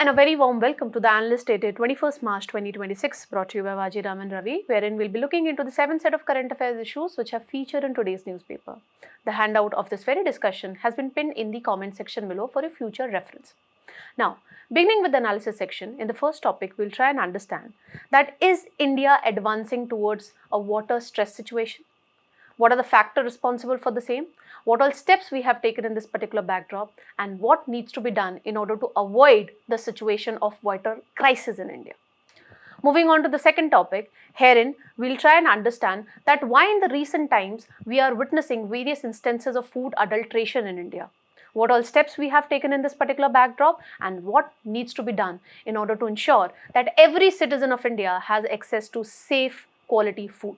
and a very warm welcome to the Analyst dated 21st March 2026, brought to you by Vajiram and Ravi, wherein we'll be looking into the 7 set of current affairs issues which have featured in today's newspaper. The handout of this very discussion has been pinned in the comment section below for your future reference. Now, beginning with the analysis section, in the first topic, we'll try and understand that is India advancing towards a water stress situation? What are the factors responsible for the same? What all steps we have taken in this particular backdrop, and what needs to be done in order to avoid the situation of water crisis in India? Moving on to the second topic, herein we'll try and understand that why in the recent times we are witnessing various instances of food adulteration in India. What all steps we have taken in this particular backdrop, and what needs to be done in order to ensure that every citizen of India has access to safe quality food.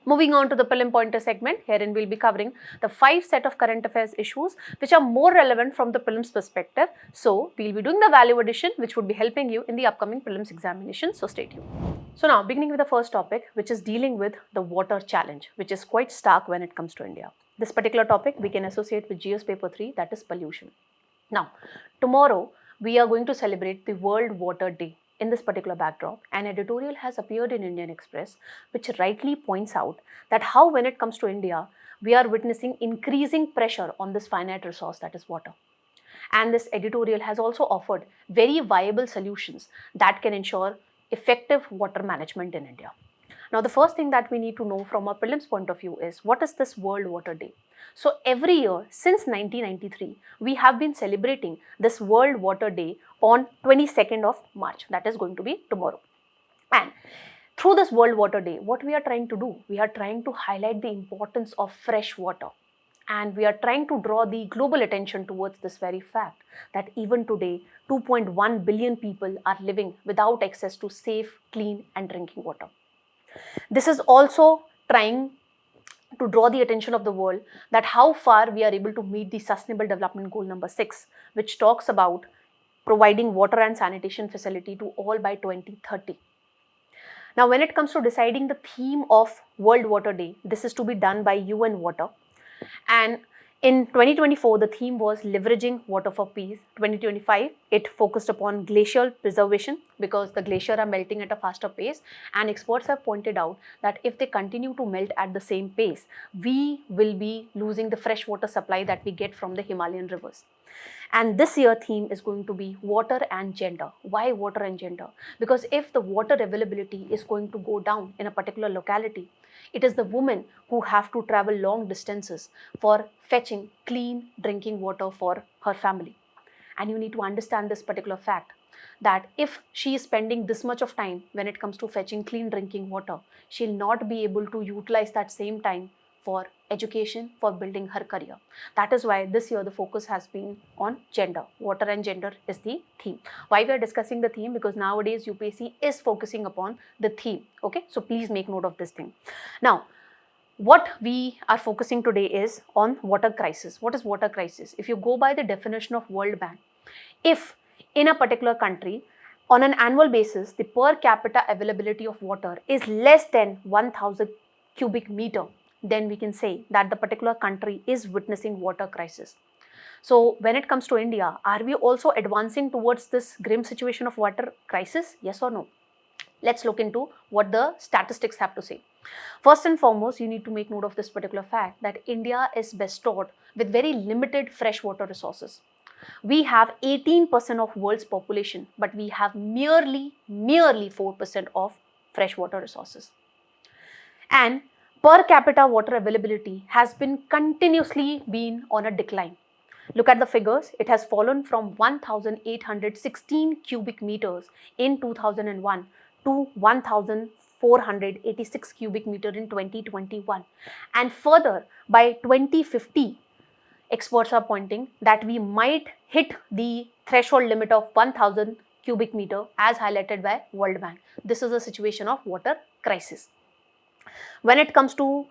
Moving on to the prelim pointer segment, herein we'll be covering the 5 set of current affairs issues which are more relevant from the prelims perspective. So, we'll be doing the value addition which would be helping you in the upcoming prelims examination. So, stay tuned. So, now beginning with the first topic, which is dealing with the water challenge, which is quite stark when it comes to India. This particular topic we can associate with GS paper 3, that is pollution. Now, tomorrow we are going to celebrate the World Water Day. In this particular backdrop, an editorial has appeared in Indian Express which rightly points out that how when it comes to India, we are witnessing increasing pressure on this finite resource, that is water. And this editorial has also offered very viable solutions that can ensure effective water management in India. Now, the first thing that we need to know from a prelims point of view is what is this World Water Day? So, every year since 1993, we have been celebrating this World Water Day on 22nd of March, that is going to be tomorrow. And through this World Water Day, what we are trying to do, we are trying to highlight the importance of fresh water. And we are trying to draw the global attention towards this very fact that even today, 2.1 billion people are living without access to safe, clean and drinking water. This is also trying to draw the attention of the world that how far we are able to meet the Sustainable Development Goal number 6, which talks about providing water and sanitation facility to all by 2030. Now, when it comes to deciding the theme of World Water Day, this is to be done by UN Water. And in 2024, the theme was Leveraging Water for Peace. 2025, it focused upon glacial preservation because the glaciers are melting at a faster pace, and experts have pointed out that if they continue to melt at the same pace, we will be losing the fresh water supply that we get from the Himalayan rivers. And this year theme is going to be water and gender. Why water and gender? Because if the water availability is going to go down in a particular locality, it is the women who have to travel long distances for fetching clean drinking water for her family. And you need to understand this particular fact that if she is spending this much of time when it comes to fetching clean drinking water, she'll not be able to utilize that same time for education, for building her career. That is why this year the focus has been on gender. Water and gender is the theme. Why we are discussing the theme? Because nowadays UPSC is focusing upon the theme. Okay, so please make note of this thing. Now, what we are focusing today is on water crisis. What is water crisis? If you go by the definition of World Bank, if in a particular country on an annual basis the per capita availability of water is less than 1000 cubic meter, then we can say that the particular country is witnessing water crisis. So when it comes to India, are we also advancing towards this grim situation of water crisis? Yes or no? Let's look into what the statistics have to say. First and foremost, you need to make note of this particular fact that India is bestowed with very limited freshwater resources. We have 18% of world's population, but we have merely 4% of freshwater resources. And per capita water availability has been continuously on a decline. Look at the figures. It has fallen from 1,816 cubic meters in 2001 to 1,486 cubic meter in 2021. And further, by 2050, experts are pointing that we might hit the threshold limit of 1,000 cubic meter as highlighted by World Bank. This is a situation of water crisis. When it comes to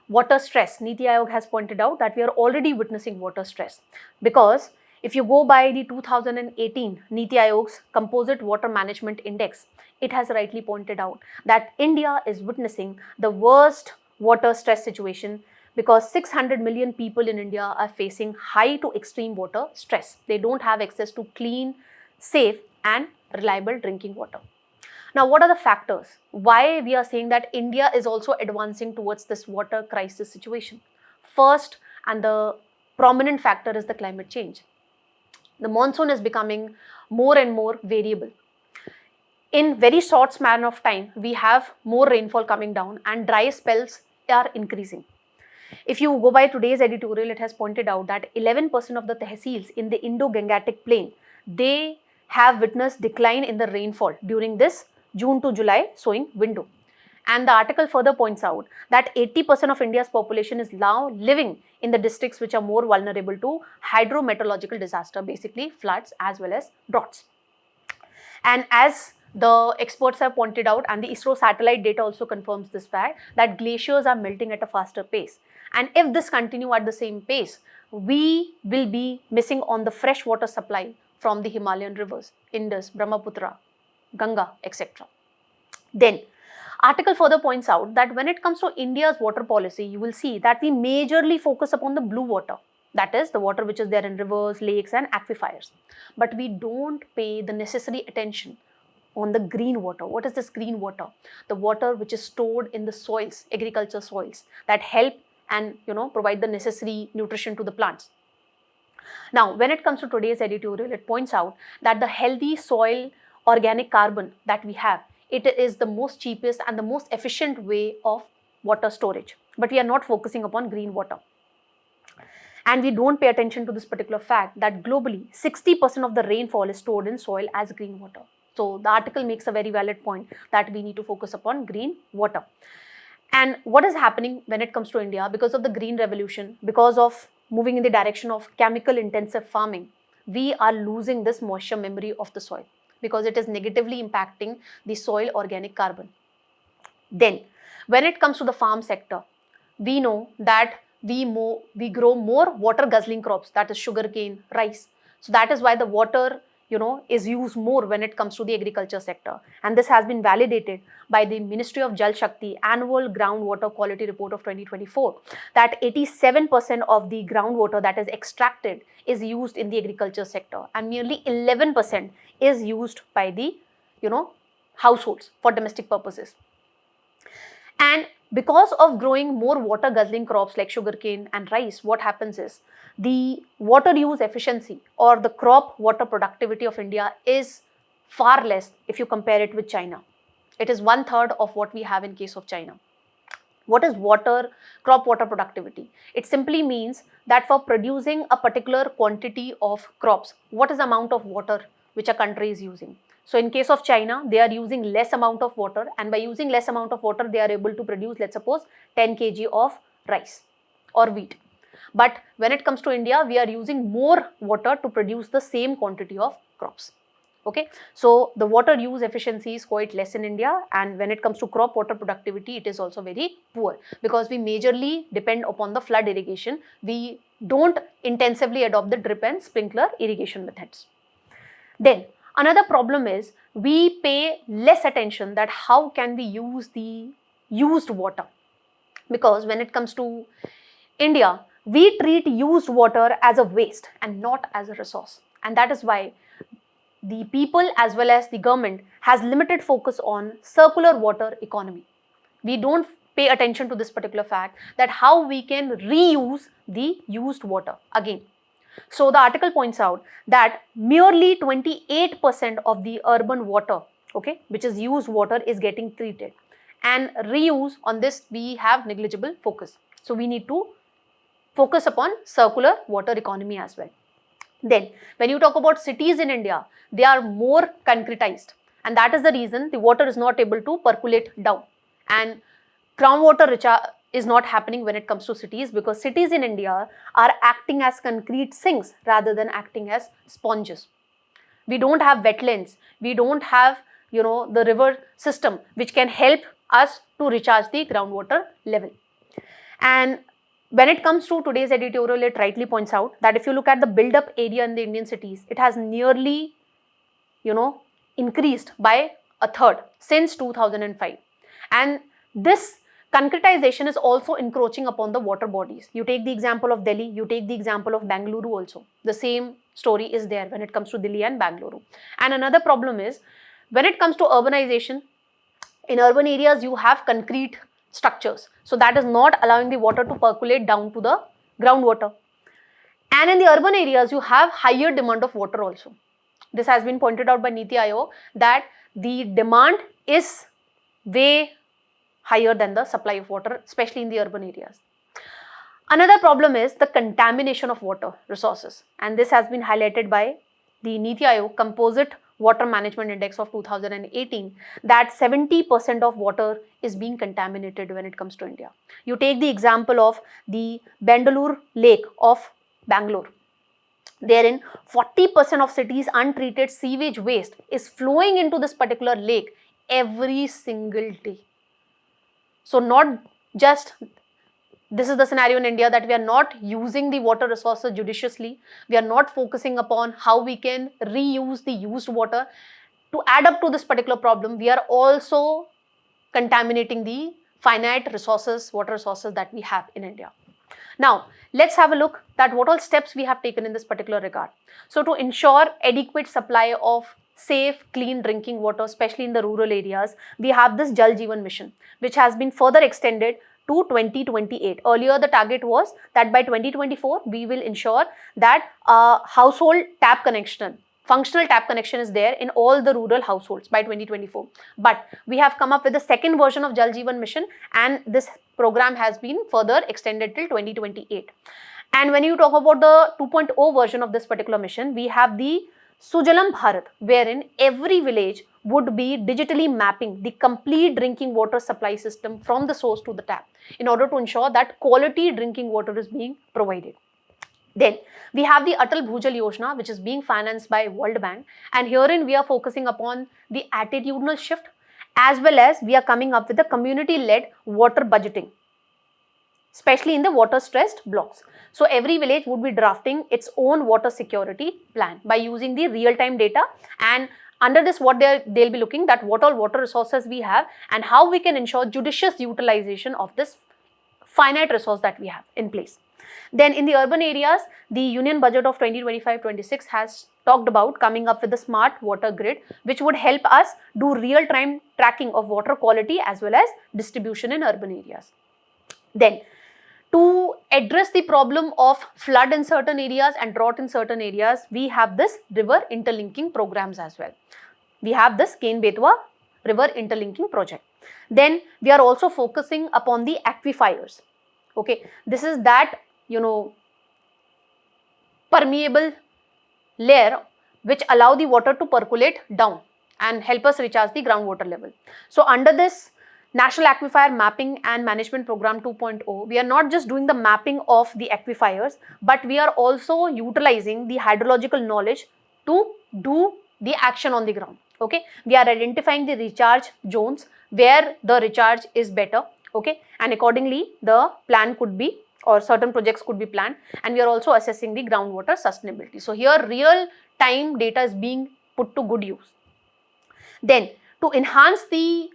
water stress, Niti Aayog has pointed out that we are already witnessing water stress, because if you go by the 2018 Niti Aayog's Composite Water Management Index, it has rightly pointed out that India is witnessing the worst water stress situation because 600 million people in India are facing high to extreme water stress. They don't have access to clean, safe and reliable drinking water. Now, what are the factors? Why we are saying that India is also advancing towards this water crisis situation? First, and the prominent factor is the climate change. The monsoon is becoming more and more variable. In very short span of time, we have more rainfall coming down and dry spells are increasing. If you go by today's editorial, it has pointed out that 11% of the tehsils in the Indo-Gangetic plain, they have witnessed decline in the rainfall during this June to July sowing window. And the article further points out that 80% of India's population is now living in the districts which are more vulnerable to hydrometeorological disaster, basically floods as well as droughts. And as the experts have pointed out, and the ISRO satellite data also confirms this fact, that glaciers are melting at a faster pace. And if this continue at the same pace, we will be missing on the fresh water supply from the Himalayan rivers, Indus, Brahmaputra, Ganga, etc. Then, article further points out that when it comes to India's water policy, you will see that we majorly focus upon the blue water. That is the water which is there in rivers, lakes and aquifers. But we don't pay the necessary attention on the green water. What is this green water? The water which is stored in the soils, agriculture soils, that help and provide the necessary nutrition to the plants. Now, when it comes to today's editorial, it points out that the healthy soil organic carbon that we have, it is the most cheapest and the most efficient way of water storage. But we are not focusing upon green water. And we don't pay attention to this particular fact that globally 60% of the rainfall is stored in soil as green water. So the article makes a very valid point that we need to focus upon green water. And what is happening when it comes to India? Because of the green revolution, because of moving in the direction of chemical intensive farming, we are losing this moisture memory of the soil because it is negatively impacting the soil organic carbon. Then when it comes to the farm sector, we know that we grow more water guzzling crops, that is sugarcane, rice. So that is why the water is used more when it comes to the agriculture sector. And this has been validated by the Ministry of Jal Shakti annual groundwater quality report of 2024, that 87% of the groundwater that is extracted is used in the agriculture sector and merely 11% is used by the households for domestic purposes. And because of growing more water guzzling crops like sugarcane and rice, what happens is the water use efficiency or the crop water productivity of India is far less if you compare it with China. It is 1/3 of what we have in case of China. What is crop water productivity? It simply means that for producing a particular quantity of crops, what is the amount of water which a country is using? So in case of China, they are using less amount of water, and by using less amount of water, they are able to produce, let's suppose, 10 kg of rice or wheat. But when it comes to India, we are using more water to produce the same quantity of crops. Okay, so the water use efficiency is quite less in India, and when it comes to crop water productivity, it is also very poor because we majorly depend upon the flood irrigation. We don't intensively adopt the drip and sprinkler irrigation methods. Then another problem is we pay less attention that how can we use the used water, because when it comes to India, we treat used water as a waste and not as a resource, and that is why the people as well as the government has limited focus on circular water economy. We don't pay attention to this particular fact that how we can reuse the used water again. So the article points out that merely 28% of the urban water, okay, which is used water, is getting treated, and reuse on this we have negligible focus. So we need to focus upon circular water economy as well. Then when you talk about cities in India, they are more concretized, and that is the reason the water is not able to percolate down, and groundwater recharge is not happening when it comes to cities, because cities in India are acting as concrete sinks rather than acting as sponges. We don't have wetlands, we don't have the river system which can help us to recharge the groundwater level. And when it comes to today's editorial, it rightly points out that if you look at the build-up area in the Indian cities, it has nearly increased by 1/3 since 2005. And this Concretization is also encroaching upon the water bodies. You take the example of Delhi, you take the example of Bengaluru also. The same story is there when it comes to Delhi and Bengaluru. And another problem is when it comes to urbanization, in urban areas you have concrete structures. So that is not allowing the water to percolate down to the groundwater. And in the urban areas you have higher demand of water also. This has been pointed out by Niti Aayog that the demand is way higher than the supply of water, especially in the urban areas. Another problem is the contamination of water resources, and this has been highlighted by the Niti Aayog Composite Water Management Index of 2018, that 70% of water is being contaminated when it comes to India. You take the example of the Bendalur Lake of Bangalore. Therein, 40% of cities' untreated sewage waste is flowing into this particular lake every single day. So not just, this is the scenario in India that we are not using the water resources judiciously. We are not focusing upon how we can reuse the used water. To add up to this particular problem, we are also contaminating the finite resources, water resources that we have in India. Now, let's have a look at what all steps we have taken in this particular regard. So to ensure adequate supply of safe, clean drinking water, especially in the rural areas, we have this Jal Jeevan mission, which has been further extended to 2028. Earlier, the target was that by 2024, we will ensure that household tap connection, functional tap connection is there in all the rural households by 2024. But we have come up with the second version of Jal Jeevan mission, and this program has been further extended till 2028. And when you talk about the 2.0 version of this particular mission, we have the Sujalam Bharat, wherein every village would be digitally mapping the complete drinking water supply system from the source to the tap in order to ensure that quality drinking water is being provided. Then we have the Atal Bhujal Yojana, which is being financed by World Bank, and herein we are focusing upon the attitudinal shift, as well as we are coming up with the community-led water budgeting, especially in the water stressed blocks. So every village would be drafting its own water security plan by using the real-time data, and under this what they'll be looking at what all water resources we have and how we can ensure judicious utilization of this finite resource that we have in place. Then in the urban areas, the union budget of 2025-26 has talked about coming up with a smart water grid, which would help us do real-time tracking of water quality as well as distribution in urban areas. Then, to address the problem of flood in certain areas and drought in certain areas, we have this river interlinking programs as well. We have this Ken-Betwa river interlinking project. Then we are also focusing upon the aquifers. Okay, this is that, permeable layer which allow the water to percolate down and help us recharge the groundwater level. So under this National Aquifer Mapping and Management Program 2.0, we are not just doing the mapping of the aquifers, but we are also utilizing the hydrological knowledge to do the action on the ground. Okay, we are identifying the recharge zones where the recharge is better. Okay, and accordingly the plan could be, or certain projects could be planned, and we are also assessing the groundwater sustainability. So here real time data is being put to good use. Then to enhance the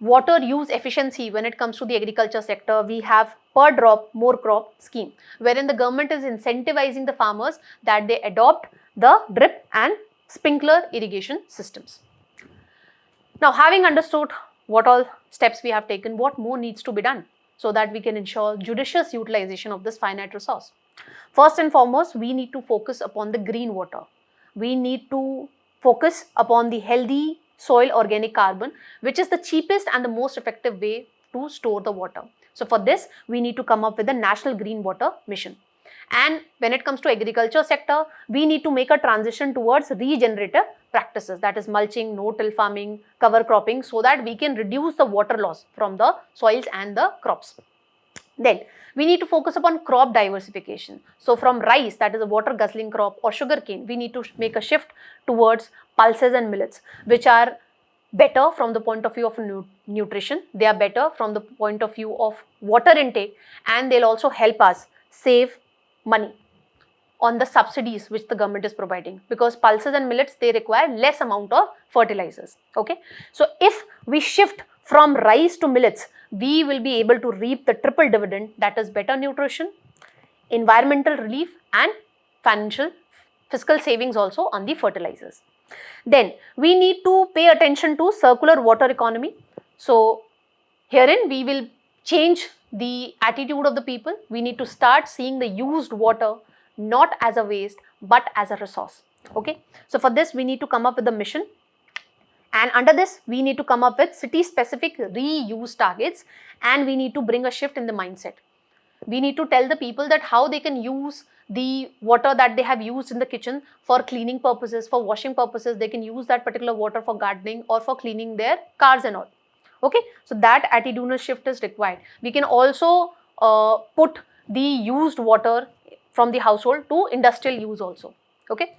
water use efficiency when it comes to the agriculture sector, we have per drop more crop scheme, wherein the government is incentivizing the farmers that they adopt the drip and sprinkler irrigation systems. Now, having understood what all steps we have taken, what more needs to be done so that we can ensure judicious utilization of this finite resource? First and foremost, we need to focus upon the green water. We need to focus upon the healthy soil organic carbon, which is the cheapest and the most effective way to store the water. So for this, we need to come up with a national green water mission. And when it comes to agriculture sector, we need to make a transition towards regenerative practices, that is mulching, no-till farming, cover cropping, so that we can reduce the water loss from the soils and the crops. Then we need to focus upon crop diversification. So from rice, that is a water guzzling crop, or sugarcane, we need to make a shift towards pulses and millets, which are better from the point of view of nutrition, they are better from the point of view of water intake, and they'll also help us save money on the subsidies which the government is providing, because pulses and millets, they require less amount of fertilizers. Okay, so if we shift from rice to millets, we will be able to reap the triple dividend, that is better nutrition, environmental relief and fiscal savings also on the fertilizers. Then we need to pay attention to circular water economy. So herein we will change the attitude of the people. We need to start seeing the used water not as a waste but as a resource. Okay, so for this we need to come up with a mission, and under this we need to come up with city specific reuse targets, and we need to bring a shift in the mindset. We need to tell the people that how they can use the water that they have used in the kitchen for cleaning purposes, for washing purposes. They can use that particular water for gardening or for cleaning their cars and all. Okay, so that attitudinal shift is required. We can also put the used water from the household to industrial use also. Okay,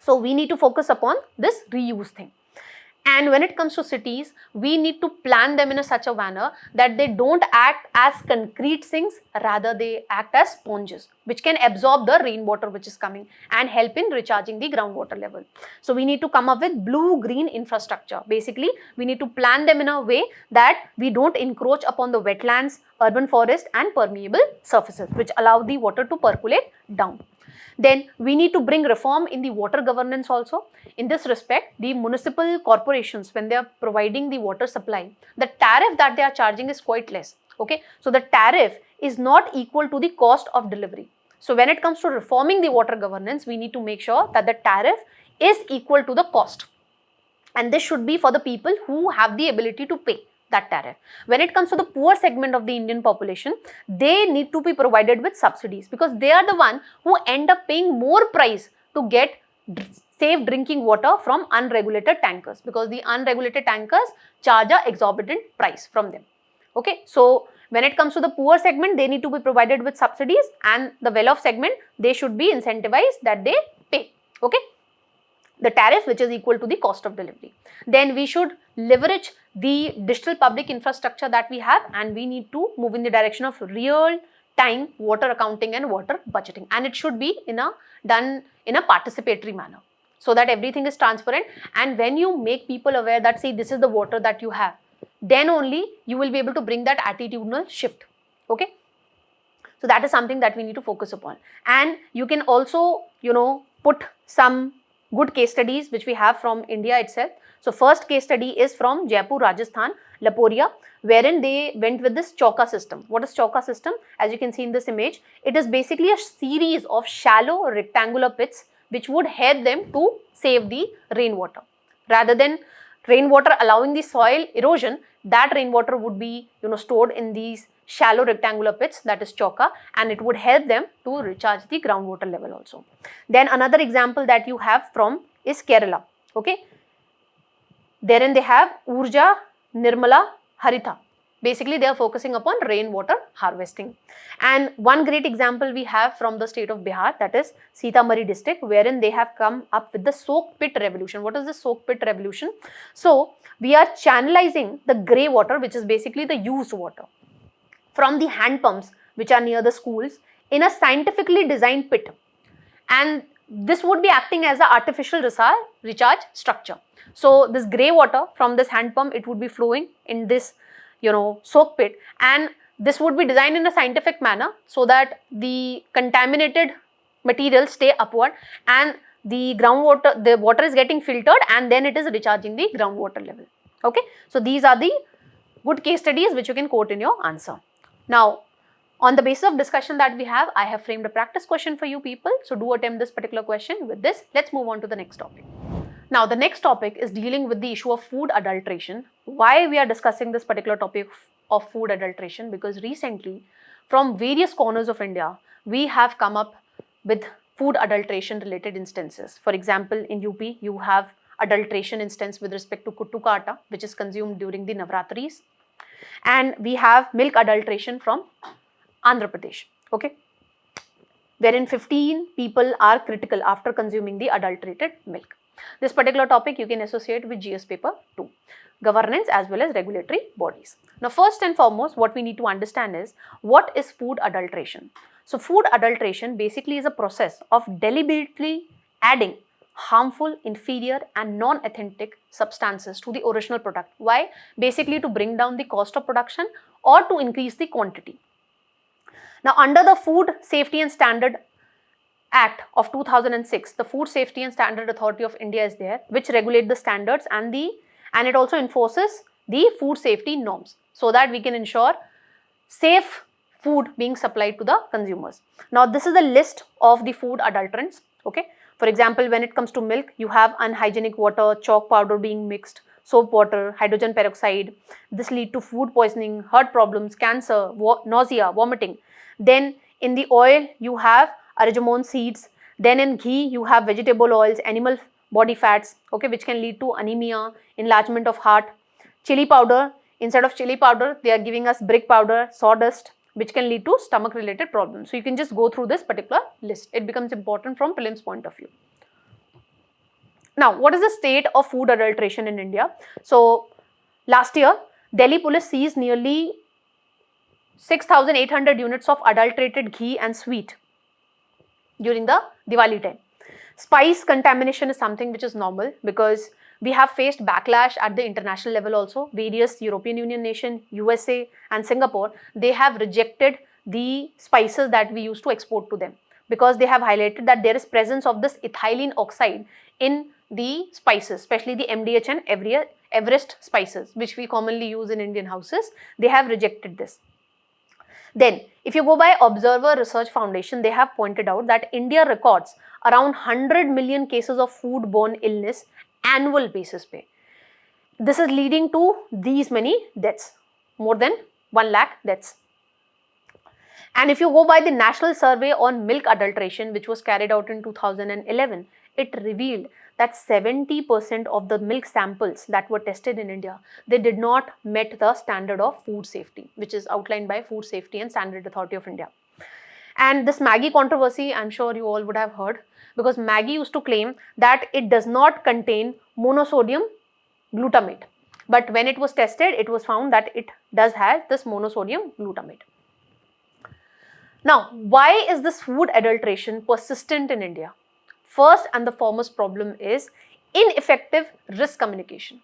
so we need to focus upon this reuse thing. And when it comes to cities, we need to plan them in such a manner that they don't act as concrete sinks, rather they act as sponges which can absorb the rainwater which is coming and help in recharging the groundwater level. So we need to come up with blue-green infrastructure. Basically, we need to plan them in a way that we don't encroach upon the wetlands, urban forest and permeable surfaces which allow the water to percolate down. Then we need to bring reform in the water governance also. In this respect, the municipal corporations, when they are providing the water supply, the tariff that they are charging is quite less. Okay, so the tariff is not equal to the cost of delivery. So when it comes to reforming the water governance, we need to make sure that the tariff is equal to the cost, and this should be for the people who have the ability to pay that tariff. When it comes to the poor segment of the Indian population, they need to be provided with subsidies, because they are the one who end up paying more price to get safe drinking water from unregulated tankers, because the unregulated tankers charge a exorbitant price from them. Okay, so when it comes to the poor segment, they need to be provided with subsidies, and the well-off segment, they should be incentivized that they pay. Okay, the tariff which is equal to the cost of delivery. Then we should leverage the digital public infrastructure that we have, and we need to move in the direction of real time water accounting and water budgeting, and it should be done in a participatory manner so that everything is transparent. And when you make people aware that, see, this is the water that you have, then only you will be able to bring that attitudinal shift. Okay, so that is something that we need to focus upon. And you can also, put some good case studies which we have from India itself. So first case study is from Jaipur, Rajasthan, Laporia, wherein they went with this chauka system. What is chauka system? As you can see in this image, it is basically a series of shallow rectangular pits which would help them to save the rainwater. Rather than rainwater allowing the soil erosion, that rainwater would be stored in these shallow rectangular pits, that is chauka, and it would help them to recharge the groundwater level also. Then another example that you have from is Kerala. Okay, therein they have Urja Nirmala Harita. Basically, they are focusing upon rainwater harvesting. And one great example we have from the state of Bihar, that is Sitamarhi district, wherein they have come up with the soak pit revolution. What is the soak pit revolution? So we are channelizing the grey water, which is basically the used water, from the hand pumps which are near the schools in a scientifically designed pit, and this would be acting as an artificial recharge structure. So this grey water from this hand pump, it would be flowing in this soak pit, and this would be designed in a scientific manner so that the contaminated materials stay upward and the groundwater, the water is getting filtered, and then it is recharging the groundwater level. Okay, so these are the good case studies which you can quote in your answer. Now, on the basis of discussion that we have, I have framed a practice question for you people. So do attempt this particular question. With this, let's move on to the next topic. Now, the next topic is dealing with the issue of food adulteration. Why we are discussing this particular topic of food adulteration? Because recently, from various corners of India, we have come up with food adulteration related instances. For example, in UP, you have adulteration instance with respect to kuttu ka atta, which is consumed during the Navratris. And we have milk adulteration from Andhra Pradesh, okay, wherein 15 people are critical after consuming the adulterated milk. This particular topic you can associate with GS paper 2, governance as well as regulatory bodies. Now, first and foremost, what we need to understand is, what is food adulteration? So food adulteration basically is a process of deliberately adding harmful, inferior and non-authentic substances to the original product. Why? Basically to bring down the cost of production or to increase the quantity. Now, under the Food Safety and Standard Act of 2006, the Food Safety and Standard Authority of India is there, which regulate the standards and it also enforces the food safety norms so that we can ensure safe food being supplied to the consumers. Now, this is the list of the food adulterants. Okay. For example, when it comes to milk, you have unhygienic water, chalk powder being mixed, soap water, hydrogen peroxide. This lead to food poisoning, heart problems, cancer, nausea, vomiting. Then in the oil, you have arachidonic seeds. Then in ghee, you have vegetable oils, animal body fats, okay, which can lead to anemia, enlargement of heart. Chili powder, instead of chili powder, they are giving us brick powder, sawdust, which can lead to stomach related problems. So you can just go through this particular list. It becomes important from prelims point of view. Now, what is the state of food adulteration in India? So last year, Delhi police seized nearly 6,800 units of adulterated ghee and sweet during the Diwali time. Spice contamination is something which is normal because we have faced backlash at the international level also. Various European Union nation, USA and Singapore, they have rejected the spices that we used to export to them because they have highlighted that there is presence of this ethylene oxide in the spices, especially the MDH and Everest spices, which we commonly use in Indian houses. They have rejected this. Then, if you go by Observer Research Foundation, they have pointed out that India records around 100 million cases of foodborne illness annual basis पे. This is leading to these many deaths, more than 1 lakh deaths. And if you go by the National Survey on Milk Adulteration, which was carried out in 2011, it revealed that 70% of the milk samples that were tested in India, they did not met the standard of food safety, which is outlined by Food Safety and Standard Authority of India. And this Maggi controversy, I'm sure you all would have heard, because Maggi used to claim that it does not contain monosodium glutamate. But when it was tested, it was found that it does have this monosodium glutamate. Now, why is this food adulteration persistent in India? First and the foremost problem is ineffective risk communication.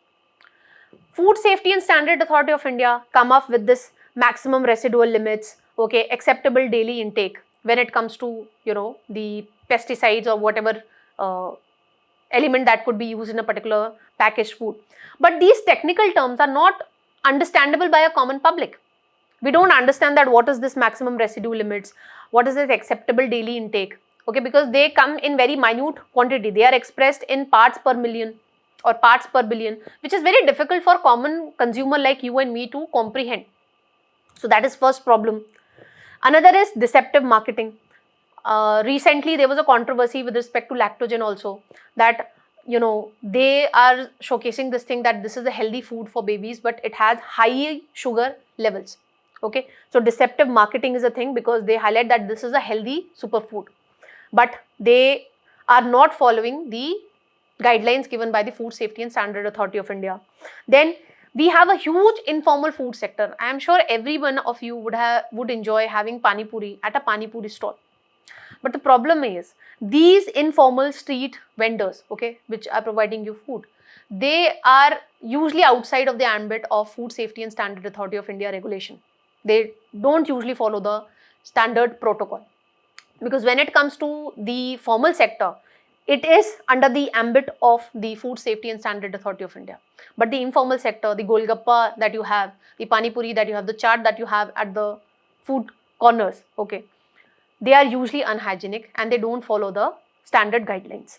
Food Safety and Standard Authority of India come up with this maximum residual limits, okay, acceptable daily intake when it comes to, the pesticides or whatever element that could be used in a particular packaged food. But these technical terms are not understandable by a common public. We don't understand that what is this maximum residue limits, what is this acceptable daily intake, okay, because they come in very minute quantity. They are expressed in parts per million or parts per billion, which is very difficult for common consumer like you and me to comprehend. So that is first problem. Another is deceptive marketing. Recently there was a controversy with respect to lactogen also, that they are showcasing this thing that this is a healthy food for babies, but it has high sugar levels. Okay, so deceptive marketing is a thing because they highlight that this is a healthy superfood, but they are not following the guidelines given by the Food Safety and Standard Authority of India. Then we have a huge informal food sector. I am sure every one of you would enjoy having pani puri at a pani puri stall. But the problem is these informal street vendors, okay, which are providing you food, they are usually outside of the ambit of Food Safety and Standard Authority of India regulation. They don't usually follow the standard protocol, because when it comes to the formal sector, it is under the ambit of the Food Safety and Standard Authority of India. But the informal sector, the golgappa that you have, the pani puri that you have, the chaat that you have at the food corners, okay, they are usually unhygienic and they don't follow the standard guidelines.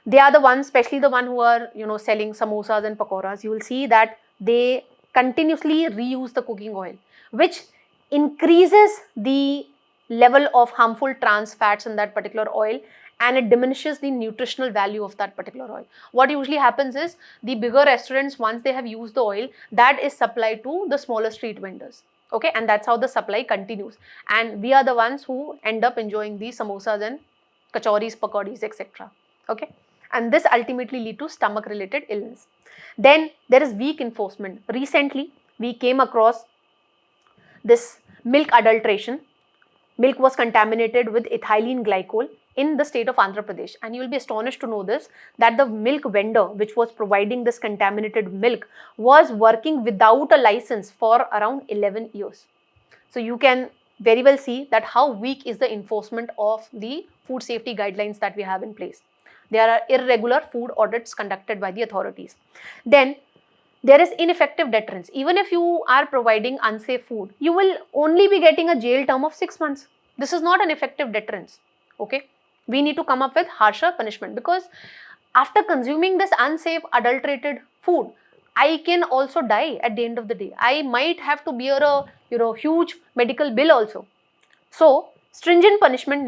They are the ones, especially the one who are selling samosas and pakoras, you will see that they continuously reuse the cooking oil, which increases the level of harmful trans fats in that particular oil, and it diminishes the nutritional value of that particular oil. What usually happens is the bigger restaurants, once they have used the oil, that is supplied to the smaller street vendors. Okay, and that's how the supply continues. And we are the ones who end up enjoying these samosas and kachoris, pakoris, etc. Okay, and this ultimately lead to stomach related illness. Then there is weak enforcement. Recently, we came across this milk adulteration. Milk was contaminated with ethylene glycol in the state of Andhra Pradesh, and you will be astonished to know this, that the milk vendor which was providing this contaminated milk was working without a license for around 11 years. So you can very well see that how weak is the enforcement of the food safety guidelines that we have in place. There are irregular food audits conducted by the authorities. Then there is ineffective deterrence. Even if you are providing unsafe food, you will only be getting a jail term of 6 months. This is not an effective deterrence. Okay, we need to come up with harsher punishment, because after consuming this unsafe adulterated food, I can also die at the end of the day. I might have to bear a huge medical bill also. So stringent punishment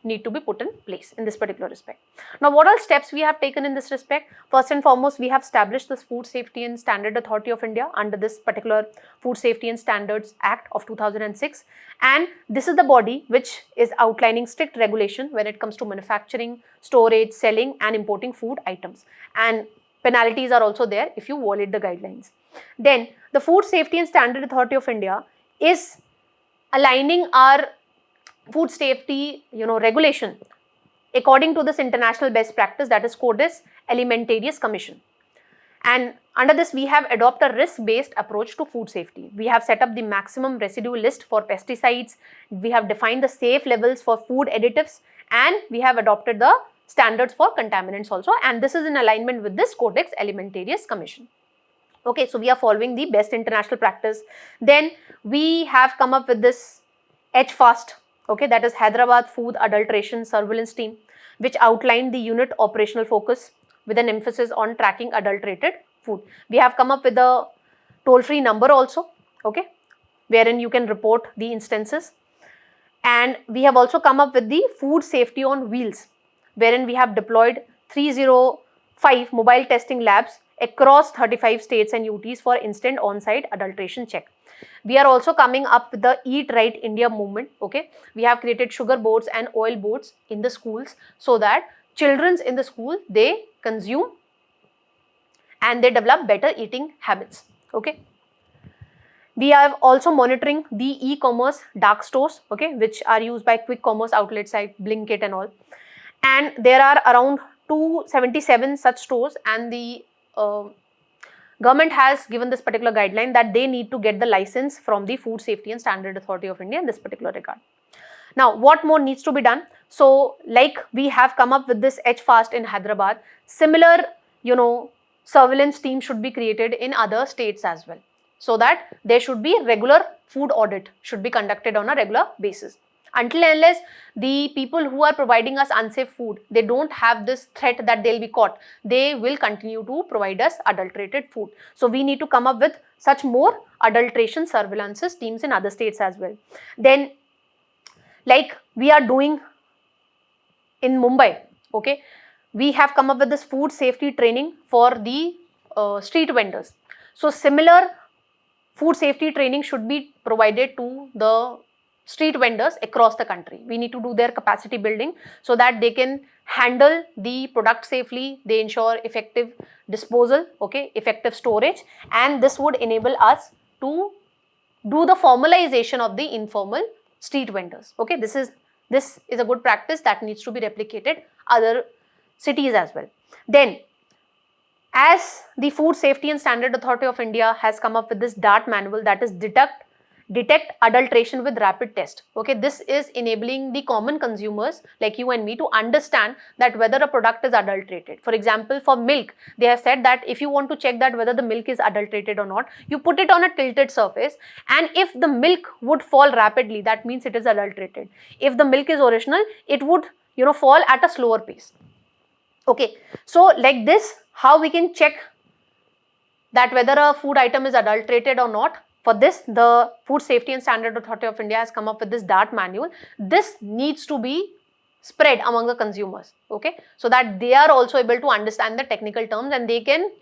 need to be put in place in this particular respect. Now, what all steps we have taken in this respect? First and foremost, we have established this Food Safety and Standard Authority of India under this particular Food Safety and Standards Act of 2006, and this is the body which is outlining strict regulation when it comes to manufacturing, storage, selling and importing food items, and penalties are also there if you violate the guidelines. Then the Food Safety and Standard Authority of India is aligning our food safety regulation according to this international best practice, that is Codex Alimentarius Commission. And under this, we have adopted a risk-based approach to food safety. We have set up the maximum residue list for pesticides. We have defined the safe levels for food additives, and we have adopted the standards for contaminants also. And this is in alignment with this Codex Alimentarius Commission. Okay, so we are following the best international practice. Then we have come up with this HFAST. Okay, that is Hyderabad Food Adulteration Surveillance Team, which outlined the unit operational focus with an emphasis on tracking adulterated food. We have come up with a toll-free number also, okay, wherein you can report the instances. And we have also come up with the food safety on wheels, wherein we have deployed 305 mobile testing labs across 35 states and UTs for instant on-site adulteration check. We are also coming up with the Eat Right India movement. Okay, we have created sugar boards and oil boards in the schools so that children in the school, they consume and they develop better eating habits. Okay, we are also monitoring the e-commerce dark stores, okay, which are used by quick commerce outlets like Blinkit and all. And there are around 277 such stores, and the government has given this particular guideline that they need to get the license from the Food Safety and Standard Authority of India in this particular regard. Now, what more needs to be done? So, like we have come up with this HFAST in Hyderabad, similar, surveillance team should be created in other states as well, so that there should be regular food audit should be conducted on a regular basis. Until and unless the people who are providing us unsafe food, they don't have this threat that they'll be caught, they will continue to provide us adulterated food. So we need to come up with such more adulteration surveillance teams in other states as well. Then, like we are doing in Mumbai, okay, we have come up with this food safety training for the street vendors. So similar food safety training should be provided to the street vendors across the country. We need to do their capacity building so that they can handle the product safely, they ensure effective disposal, okay, effective storage, and this would enable us to do the formalization of the informal street vendors. Okay, this is a good practice that needs to be replicated other cities as well. Then, as the Food Safety and Standard Authority of India has come up with this DART manual, that is detect adulteration with rapid test. Okay, this is enabling the common consumers like you and me to understand that whether a product is adulterated. For example, for milk, they have said that if you want to check that whether the milk is adulterated or not, you put it on a tilted surface, and if the milk would fall rapidly, that means it is adulterated. If the milk is original, it would fall at a slower pace. Okay, so like this, how we can check that whether a food item is adulterated or not? For this, the Food Safety and Standard Authority of India has come up with this DART manual. This needs to be spread among the consumers, okay, so that they are also able to understand the technical terms, and they can,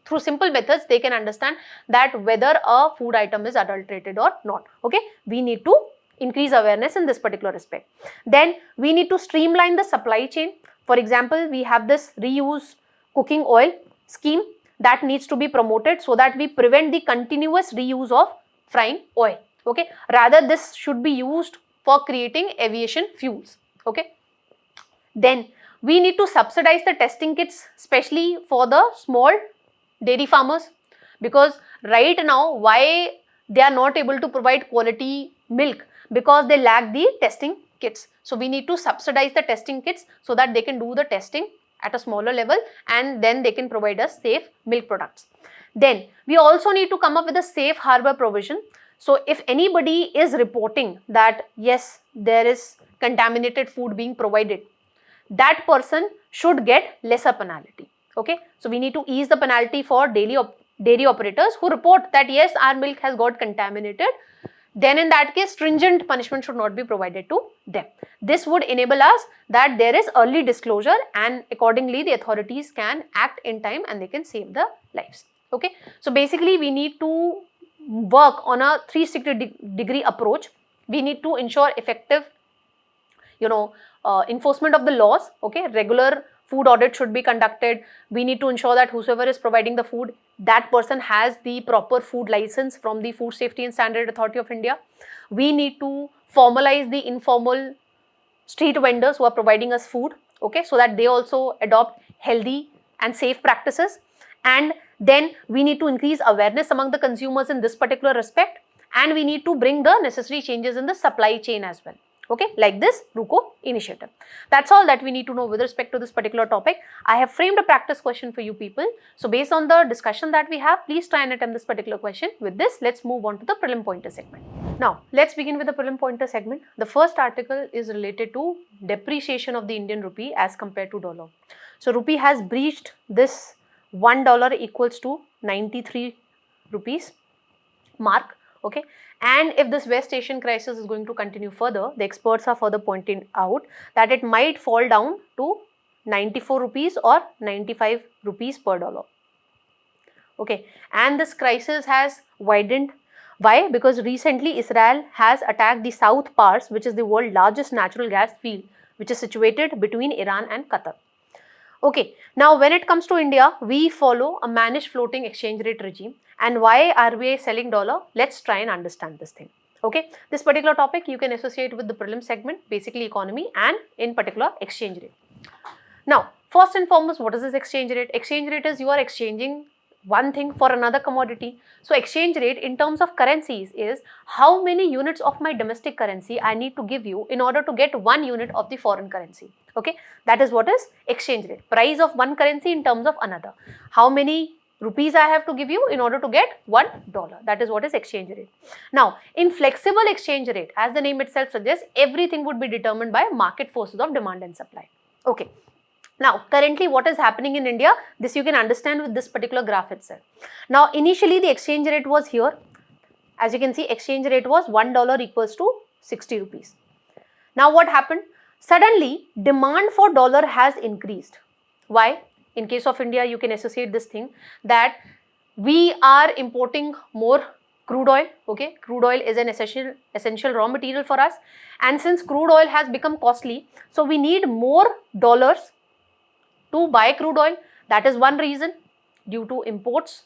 through simple methods, they can understand that whether a food item is adulterated or not. Okay, we need to increase awareness in this particular respect. Then we need to streamline the supply chain. For example, we have this reuse cooking oil scheme that needs to be promoted so that we prevent the continuous reuse of frying oil. Okay, rather this should be used for creating aviation fuels. Okay, Then we need to subsidize the testing kits, especially for the small dairy farmers, because right now why they are not able to provide quality milk, because they lack the testing kits. So we need to subsidize the testing kits so that they can do the testing at a smaller level and then they can provide us safe milk products. Then we also need to come up with a safe harbor provision. So if anybody is reporting that yes, there is contaminated food being provided, that person should get lesser penalty. Okay, so we need to ease the penalty for dairy operators who report that yes, our milk has got contaminated. Then in that case, stringent punishment should not be provided to them. This would enable us that there is early disclosure and accordingly the authorities can act in time and they can save the lives. Okay, so basically we need to work on a 360-degree approach. We need to ensure effective, enforcement of the laws. Okay, regular food audit should be conducted. We need to ensure that whosoever is providing the food, that person has the proper food license from the Food Safety and Standard Authority of India. We need to formalize the informal street vendors who are providing us food, okay, so that they also adopt healthy and safe practices. And then we need to increase awareness among the consumers in this particular respect, and we need to bring the necessary changes in the supply chain as well. Okay, like this Rupee initiative. That's all that we need to know with respect to this particular topic. I have framed a practice question for you people. So based on the discussion that we have, please try and attempt this particular question. With this, let's move on to the prelim pointer segment. Now, let's begin with the prelim pointer segment. The first article is related to depreciation of the Indian rupee as compared to dollar. So rupee has breached this $1 equals to 93 rupees mark. Okay, and if this West Asian crisis is going to continue further, the experts are further pointing out that it might fall down to 94 rupees or 95 rupees per dollar. Okay, and this crisis has widened. Why? Because recently Israel has attacked the South Pars, which is the world's largest natural gas field, which is situated between Iran and Qatar. Okay, now when it comes to India, we follow a managed floating exchange rate regime. And why are we selling dollar? Let's try and understand this thing. Okay, this particular topic you can associate with the prelim segment, basically economy and in particular exchange rate. Now, first and foremost, what is this exchange rate? Exchange rate is you are exchanging one thing for another commodity. So exchange rate in terms of currencies is how many units of my domestic currency I need to give you in order to get 1 unit of the foreign currency. Okay, that is what is exchange rate. Price of one currency in terms of another. How many rupees I have to give you in order to get $1. That is what is exchange rate. Now, in flexible exchange rate, as the name itself suggests, everything would be determined by market forces of demand and supply. Okay. Now, currently what is happening in India, this you can understand with this particular graph itself. Now, initially the exchange rate was here. As you can see, exchange rate was $1 equals to 60 rupees. Now, what happened? Suddenly, demand for dollar has increased. Why? In case of India, you can associate this thing that we are importing more crude oil. Okay, crude oil is an essential raw material for us, and since crude oil has become costly, so we need more dollars to buy crude oil. That is one reason. Due to imports,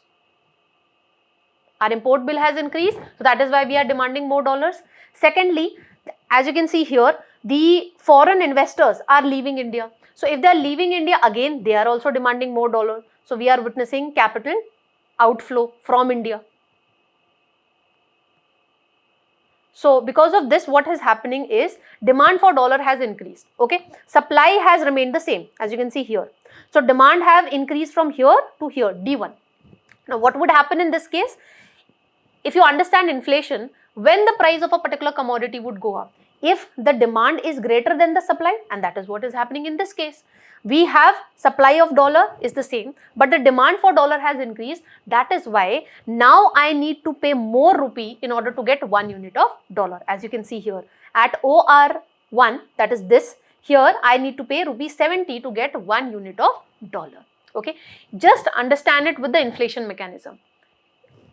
our import bill has increased, so that is why we are demanding more dollars. Secondly, as you can see here, the foreign investors are leaving India. So if they are leaving India, again they are also demanding more dollars. So we are witnessing capital outflow from India. So because of this, what is happening is demand for dollar has increased. Okay, supply has remained the same, as you can see here. So demand have increased from here to here, D1. Now what would happen in this case? If you understand inflation, when the price of a particular commodity would go up, if the demand is greater than the supply, and that is what is happening in this case. We have supply of dollar is the same, but the demand for dollar has increased. That is why now I need to pay more rupee in order to get 1 unit of dollar. As you can see here, at OR1, that is this, here I need to pay rupee 70 to get 1 unit of dollar. Okay, just understand it with the inflation mechanism.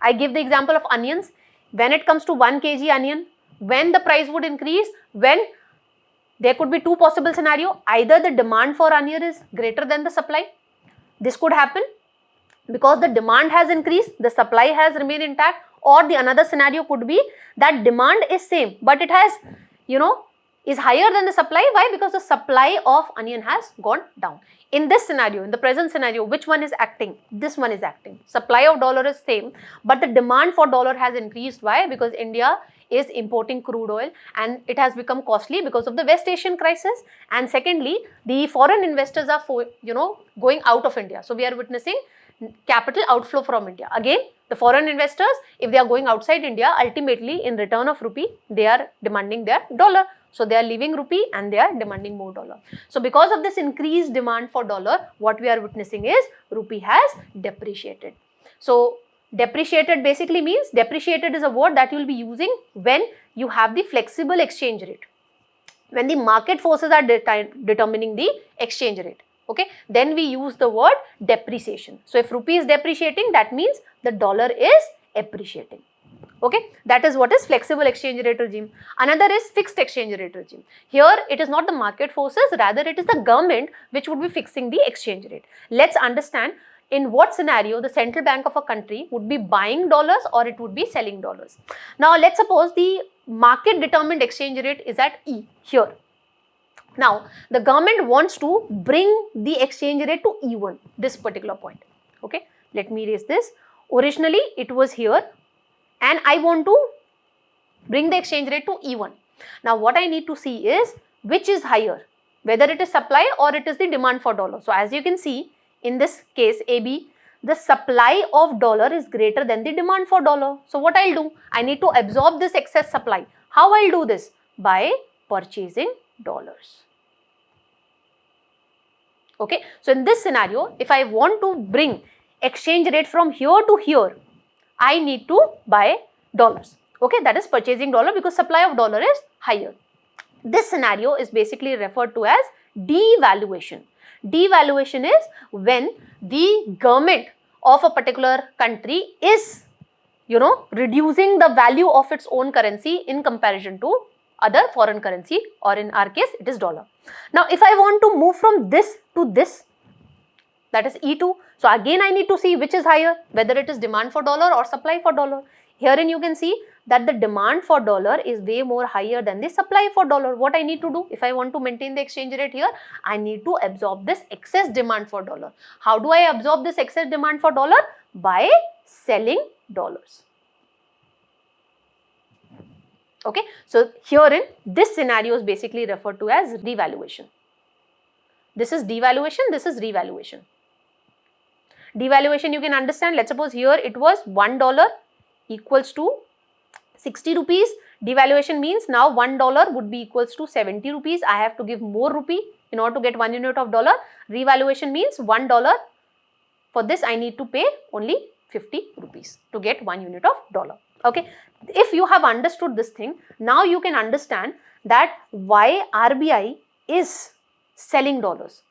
I give the example of onions. When it comes to 1 kg onion, when the price would increase, when there could be two possible scenarios. Either the demand for onion is greater than the supply. This could happen because the demand has increased, the supply has remained intact, or the another scenario could be that demand is same, but it has, is higher than the supply. Why? Because the supply of onion has gone down. In this scenario, in the present scenario, which one is acting? This one is acting. Supply of dollar is same, but the demand for dollar has increased. Why? Because India is importing crude oil and it has become costly because of the West Asian crisis. And secondly, the foreign investors are going out of India. So we are witnessing capital outflow from India. Again, the foreign investors, if they are going outside India, ultimately in return of rupee, they are demanding their dollar. So they are leaving rupee and they are demanding more dollar. So because of this increased demand for dollar, what we are witnessing is rupee has depreciated. So depreciated basically means, depreciated is a word that you will be using when you have the flexible exchange rate. When the market forces are determining the exchange rate. Okay, then we use the word depreciation. So if rupee is depreciating, that means the dollar is appreciating. Okay, that is what is flexible exchange rate regime. Another is fixed exchange rate regime. Here it is not the market forces, rather it is the government which would be fixing the exchange rate. Let's understand in what scenario the central bank of a country would be buying dollars or it would be selling dollars. Now let's suppose the market determined exchange rate is at E here. Now the government wants to bring the exchange rate to E1, this particular point. Okay, let me erase this. Originally it was here and I want to bring the exchange rate to E1. Now what I need to see is which is higher, whether it is supply or it is the demand for dollar. So as you can see in this case AB, the supply of dollar is greater than the demand for dollar. So what I'll do, I need to absorb this excess supply. How I'll do this? By purchasing dollars. Okay, so in this scenario, if I want to bring exchange rate from here to here, I need to buy dollars. Okay, that is purchasing dollar because supply of dollar is higher. This scenario is basically referred to as devaluation. Devaluation is when the government of a particular country is, reducing the value of its own currency in comparison to other foreign currency, or in our case it is dollar. Now if I want to move from this to this, that is E2. So again I need to see which is higher, whether it is demand for dollar or supply for dollar. Herein you can see that the demand for dollar is way more higher than the supply for dollar. What I need to do, if I want to maintain the exchange rate here, I need to absorb this excess demand for dollar. How do I absorb this excess demand for dollar? By selling dollars. Okay, so herein this scenario is basically referred to as devaluation. This is devaluation, this is revaluation. Devaluation you can understand, let's suppose here it was $1 equals to 60 rupees. Devaluation means now $1 would be equals to 70 rupees. I have to give more rupee in order to get 1 unit of dollar. Revaluation means $1. For this I need to pay only 50 rupees to get 1 unit of dollar. Okay, if you have understood this thing, now you can understand that why RBI is selling dollars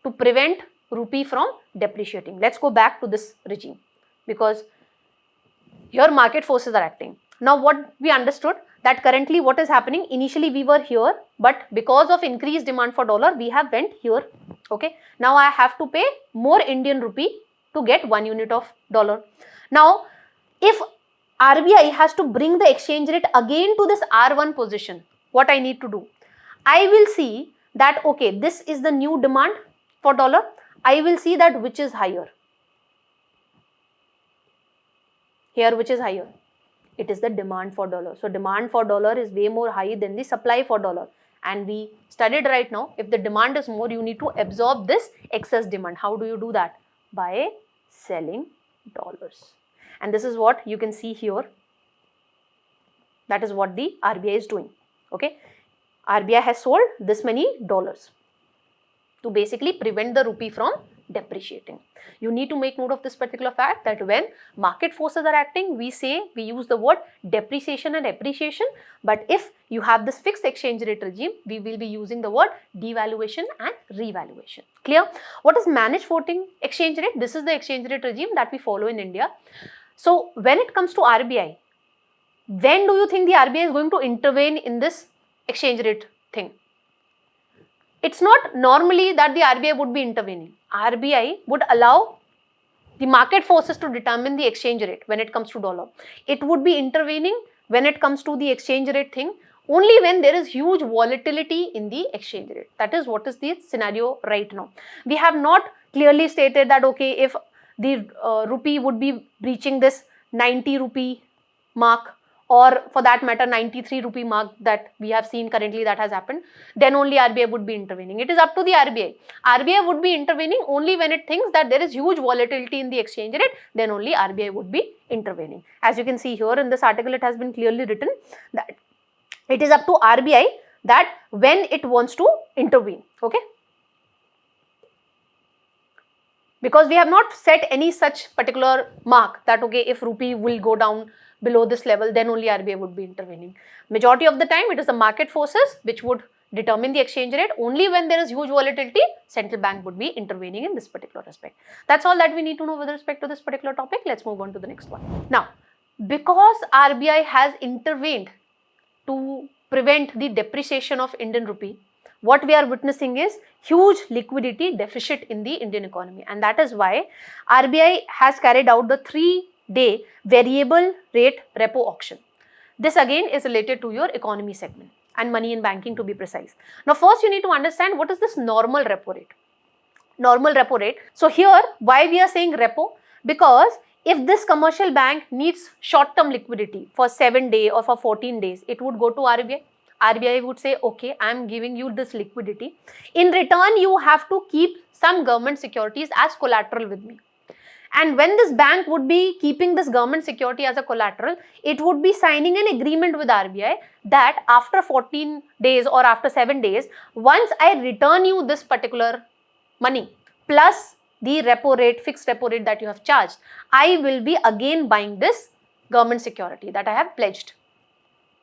to prevent rupee from depreciating. Let's go back to this regime because here market forces are acting. Now what we understood, that currently what is happening, initially we were here, but because of increased demand for dollar we have went here. Okay, now I have to pay more Indian rupee to get 1 unit of dollar. Now if RBI has to bring the exchange rate again to this R1 position, what I need to do, I will see that okay, this is the new demand for dollar. I will see that which is higher. Here which is higher? It is the demand for dollar. So demand for dollar is way more high than the supply for dollar. And we studied right now, if the demand is more, you need to absorb this excess demand. How do you do that? By selling dollars. And this is what you can see here. That is what the RBI is doing. Okay, RBI has sold this many dollars to basically prevent the rupee from depreciating. You need to make note of this particular fact that when market forces are acting, we use the word depreciation and appreciation. But if you have this fixed exchange rate regime, we will be using the word devaluation and revaluation. Clear? What is managed floating exchange rate? This is the exchange rate regime that we follow in India. So when it comes to RBI, when do you think the RBI is going to intervene in this exchange rate thing? It's not normally that the RBI would be intervening. RBI would allow the market forces to determine the exchange rate when it comes to dollar. It would be intervening when it comes to the exchange rate thing only when there is huge volatility in the exchange rate. That is what is the scenario right now. We have not clearly stated that, okay, if the rupee would be breaching this 90 rupee mark, or for that matter 93 rupee mark that we have seen currently that has happened, then only RBI would be intervening. It is up to the RBI. RBI would be intervening only when it thinks that there is huge volatility in the exchange rate, then only RBI would be intervening. As you can see here in this article, it has been clearly written that it is up to RBI that when it wants to intervene, okay. Because we have not set any such particular mark that, okay, if rupee will go down below this level, then only RBI would be intervening. Majority of the time, it is the market forces which would determine the exchange rate. Only when there is huge volatility, central bank would be intervening in this particular aspect. That's all that we need to know with respect to this particular topic. Let's move on to the next one. Now, because RBI has intervened to prevent the depreciation of Indian rupee, what we are witnessing is huge liquidity deficit in the Indian economy, and that is why RBI has carried out the 3-day variable rate repo auction. This again is related to your economy segment and money in banking, to be precise. Now first you need to understand what is this normal repo rate. Normal repo rate. So here why we are saying repo, because if this commercial bank needs short-term liquidity for 7 days or for 14 days, it would go to RBI. RBI would say, okay, I am giving you this liquidity. In return, you have to keep some government securities as collateral with me. And when this bank would be keeping this government security as a collateral, it would be signing an agreement with RBI that after 14 days or after 7 days, once I return you this particular money plus the repo rate, fixed repo rate that you have charged, I will be again buying this government security that I have pledged,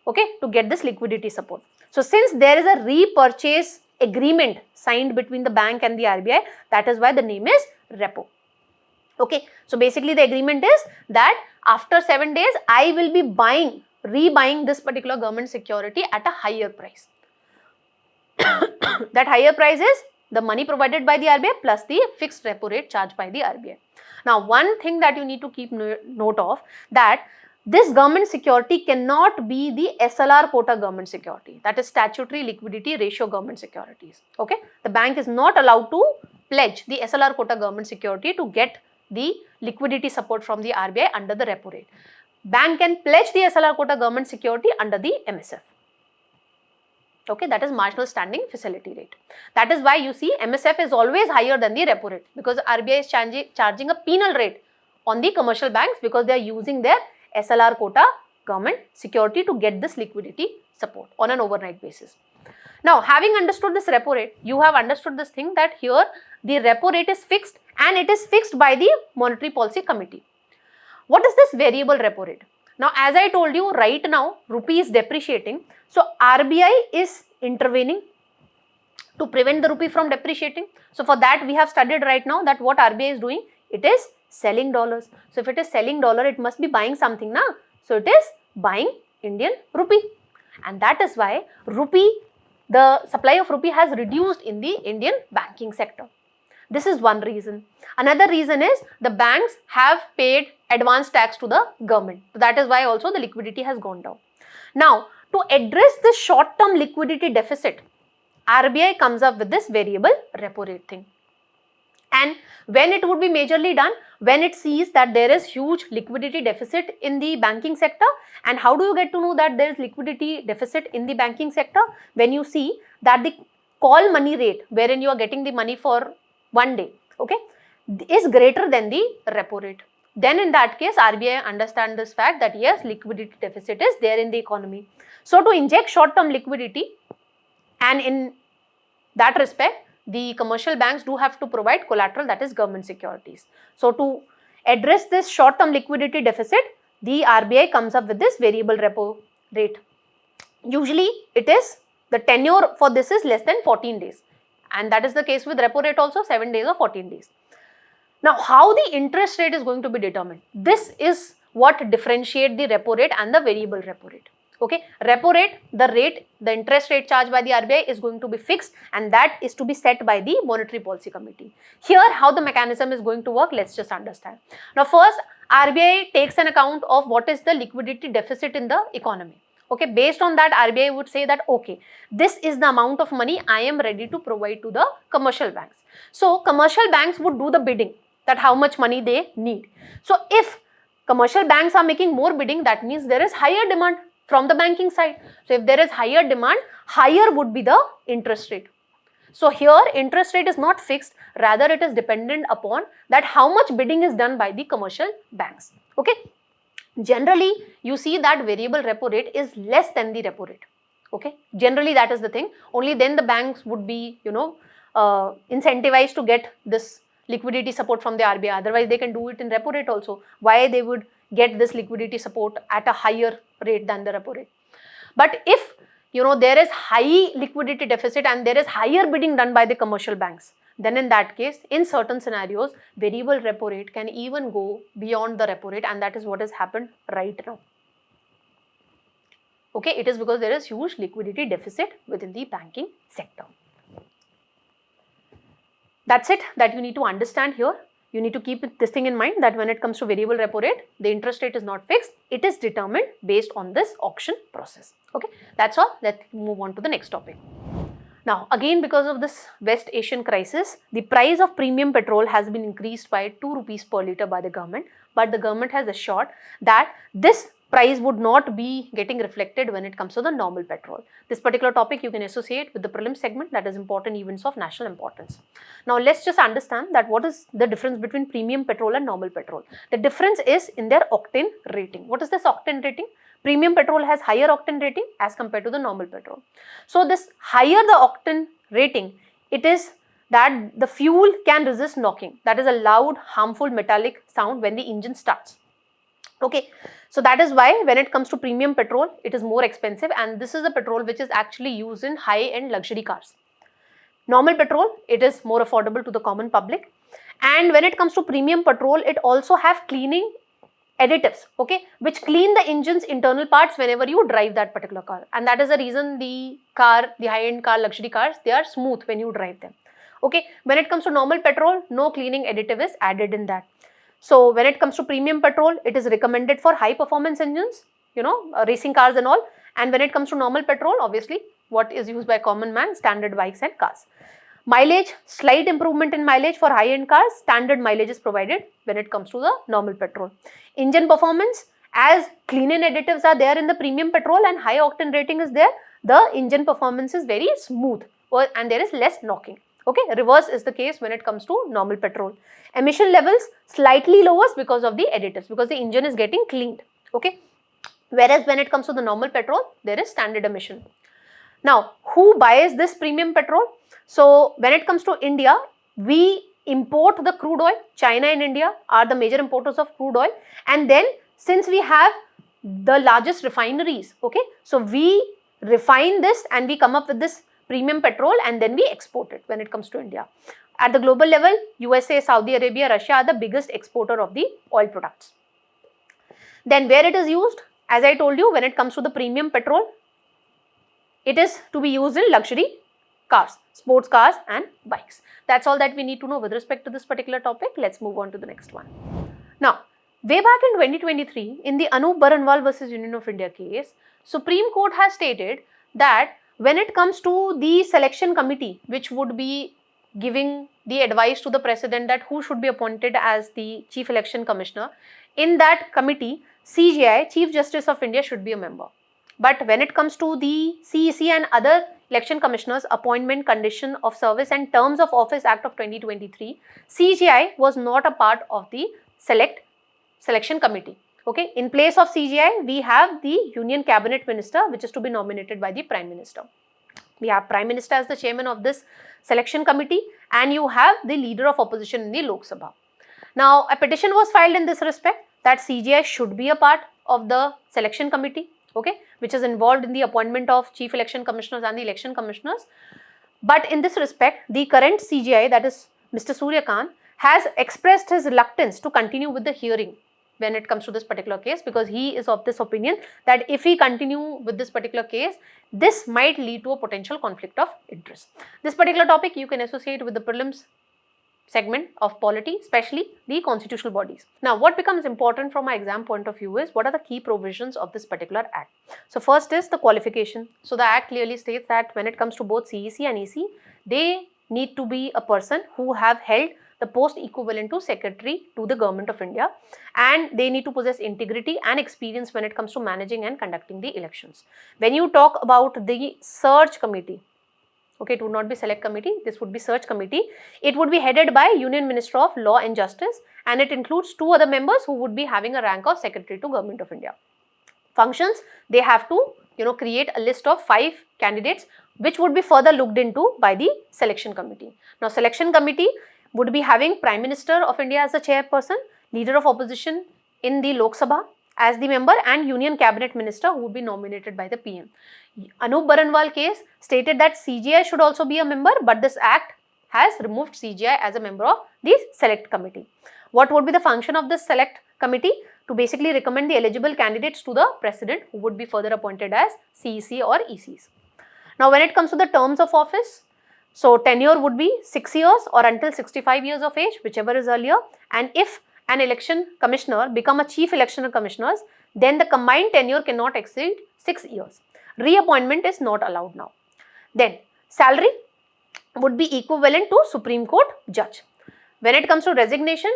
okay, to get this liquidity support. So since there is a repurchase agreement signed between the bank and the RBI, that is why the name is repo. Okay, so basically the agreement is that after 7 days, I will be rebuying this particular government security at a higher price. That higher price is the money provided by the RBI plus the fixed repo rate charged by the RBI. Now, one thing that you need to keep note of, that this government security cannot be the SLR quota government security, that is statutory liquidity ratio government securities. Okay, the bank is not allowed to pledge the SLR quota government security to get the liquidity support from the RBI under the repo rate. Bank can pledge the SLR quota government security under the MSF. Okay, that is marginal standing facility rate. That is why you see MSF is always higher than the repo rate, because RBI is charging a penal rate on the commercial banks because they are using their SLR quota government security to get this liquidity support on an overnight basis. Now, having understood this repo rate, you have understood this thing that here the repo rate is fixed and it is fixed by the Monetary Policy Committee. What is this variable repo rate? Now, as I told you, right now rupee is depreciating. So, RBI is intervening to prevent the rupee from depreciating. So, for that we have studied right now that what RBI is doing, it is selling dollars. So, if it is selling dollar, it must be buying something now. So, it is buying Indian rupee, and that is why the supply of rupee has reduced in the Indian banking sector. This is one reason. Another reason is the banks have paid advance tax to the government. So that is why also the liquidity has gone down. Now, to address this short-term liquidity deficit, RBI comes up with this variable repo rate thing. And when it would be majorly done, when it sees that there is huge liquidity deficit in the banking sector. And how do you get to know that there is liquidity deficit in the banking sector? When you see that the call money rate, wherein you are getting the money for 1 day, okay, is greater than the repo rate. Then in that case, RBI understands this fact that yes, liquidity deficit is there in the economy. So to inject short-term liquidity, and in that respect, the commercial banks do have to provide collateral, that is government securities. So to address this short-term liquidity deficit, the RBI comes up with this variable repo rate. Usually it is, the tenure for this is less than 14 days. And that is the case with repo rate also, 7 days or 14 days. Now, how the interest rate is going to be determined? This is what differentiate the repo rate and the variable repo rate. Okay, repo rate, the interest rate charged by the RBI is going to be fixed, and that is to be set by the Monetary Policy Committee. Here, how the mechanism is going to work, let's just understand. Now, first, RBI takes an account of what is the liquidity deficit in the economy. Okay, based on that, RBI would say that, okay, this is the amount of money I am ready to provide to the commercial banks. So commercial banks would do the bidding, that how much money they need. So if commercial banks are making more bidding, that means there is higher demand from the banking side. So if there is higher demand, higher would be the interest rate. So here interest rate is not fixed, rather it is dependent upon that how much bidding is done by the commercial banks. Okay. Generally, you see that variable repo rate is less than the repo rate. Okay. Generally, that is the thing. Only then the banks would be, incentivized to get this liquidity support from the RBI. Otherwise, they can do it in repo rate also. Why they would get this liquidity support at a higher rate than the repo rate? But if there is high liquidity deficit and there is higher bidding done by the commercial banks, then in that case, in certain scenarios, variable repo rate can even go beyond the repo rate, and that is what has happened right now. Okay, it is because there is huge liquidity deficit within the banking sector. That's it that you need to understand here. You need to keep this thing in mind, that when it comes to variable repo rate, the interest rate is not fixed. It is determined based on this auction process. Okay, that's all. Let's move on to the next topic. Now, again, because of this West Asian crisis, the price of premium petrol has been increased by 2 rupees per litre by the government, but the government has assured that this price would not be getting reflected when it comes to the normal petrol. This particular topic you can associate with the prelim segment, that is important events of national importance. Now, let's just understand that what is the difference between premium petrol and normal petrol. The difference is in their octane rating. What is this octane rating? Premium petrol has higher octane rating as compared to the normal petrol. So, this higher the octane rating, it is that the fuel can resist knocking. That is a loud, harmful metallic sound when the engine starts. Okay, so that is why when it comes to premium petrol, it is more expensive, and this is a petrol which is actually used in high-end luxury cars. Normal petrol, it is more affordable to the common public, and when it comes to premium petrol, it also have cleaning additives, okay, which clean the engine's internal parts whenever you drive that particular car, and that is the reason the high-end car, luxury cars, they are smooth when you drive them. Okay, when it comes to normal petrol, no cleaning additive is added in that. So when it comes to premium petrol, it is recommended for high performance engines, racing cars and all. And when it comes to normal petrol, obviously what is used by common man, standard bikes and cars. Mileage, slight improvement in mileage for high end cars, standard mileage is provided when it comes to the normal petrol. Engine performance, as cleaning additives are there in the premium petrol and high octane rating is there, the engine performance is very smooth and there is less knocking. Okay, reverse is the case when it comes to normal petrol. Emission levels slightly lower because of the additives, because the engine is getting cleaned. Okay, whereas when it comes to the normal petrol, there is standard emission. Now, who buys this premium petrol? So, when it comes to India, we import the crude oil. China and India are the major importers of crude oil, and then since we have the largest refineries, okay, so we refine this and we come up with this premium petrol and then we export it when it comes to India. At the global level, USA, Saudi Arabia, Russia are the biggest exporter of the oil products. Then where it is used, as I told you, when it comes to the premium petrol, it is to be used in luxury cars, sports cars and bikes. That's all that we need to know with respect to this particular topic. Let's move on to the next one. Now, way back in 2023, in the Anup Baranwal versus Union of India case, Supreme Court has stated that when it comes to the selection committee, which would be giving the advice to the president that who should be appointed as the chief election commissioner, in that committee, CJI, Chief Justice of India, should be a member. But when it comes to the CEC and other election commissioners, appointment, condition of service and terms of office act of 2023, CJI was not a part of the selection committee. Okay, in place of CJI, we have the Union Cabinet Minister, which is to be nominated by the Prime Minister. We have Prime Minister as the chairman of this selection committee, and you have the leader of opposition in the Lok Sabha. Now, a petition was filed in this respect that CJI should be a part of the selection committee, okay, which is involved in the appointment of chief election commissioners and the election commissioners. But in this respect, the current CJI, that is Mr. Surya Kant, has expressed his reluctance to continue with the hearing when it comes to this particular case, because he is of this opinion that if we continue with this particular case, this might lead to a potential conflict of interest. This particular topic you can associate with the prelims segment of polity, especially the constitutional bodies. Now, what becomes important from my exam point of view is what are the key provisions of this particular act. So, first is the qualification. So, the act clearly states that when it comes to both CEC and EC, they need to be a person who have held the post equivalent to secretary to the government of India, and they need to possess integrity and experience when it comes to managing and conducting the elections. When you talk about the search committee, okay, it would not be select committee, this would be search committee. It would be headed by Union Minister of Law and Justice, and it includes 2 other members who would be having a rank of secretary to government of India. Functions, they have to create a list of 5 candidates which would be further looked into by the selection committee. Now, selection committee would be having Prime Minister of India as the chairperson, Leader of Opposition in the Lok Sabha as the member, and Union Cabinet Minister who would be nominated by the PM. Anup Baranwal case stated that CGI should also be a member, but this act has removed CGI as a member of the select committee. What would be the function of this select committee? To basically recommend the eligible candidates to the president who would be further appointed as CEC or ECs. Now, when it comes to the terms of office, so tenure would be 6 years or until 65 years of age, whichever is earlier, and if an election commissioner become a chief election commissioners, then the combined tenure cannot exceed 6 years. Reappointment is not allowed now. Then salary would be equivalent to Supreme Court judge. When it comes to resignation,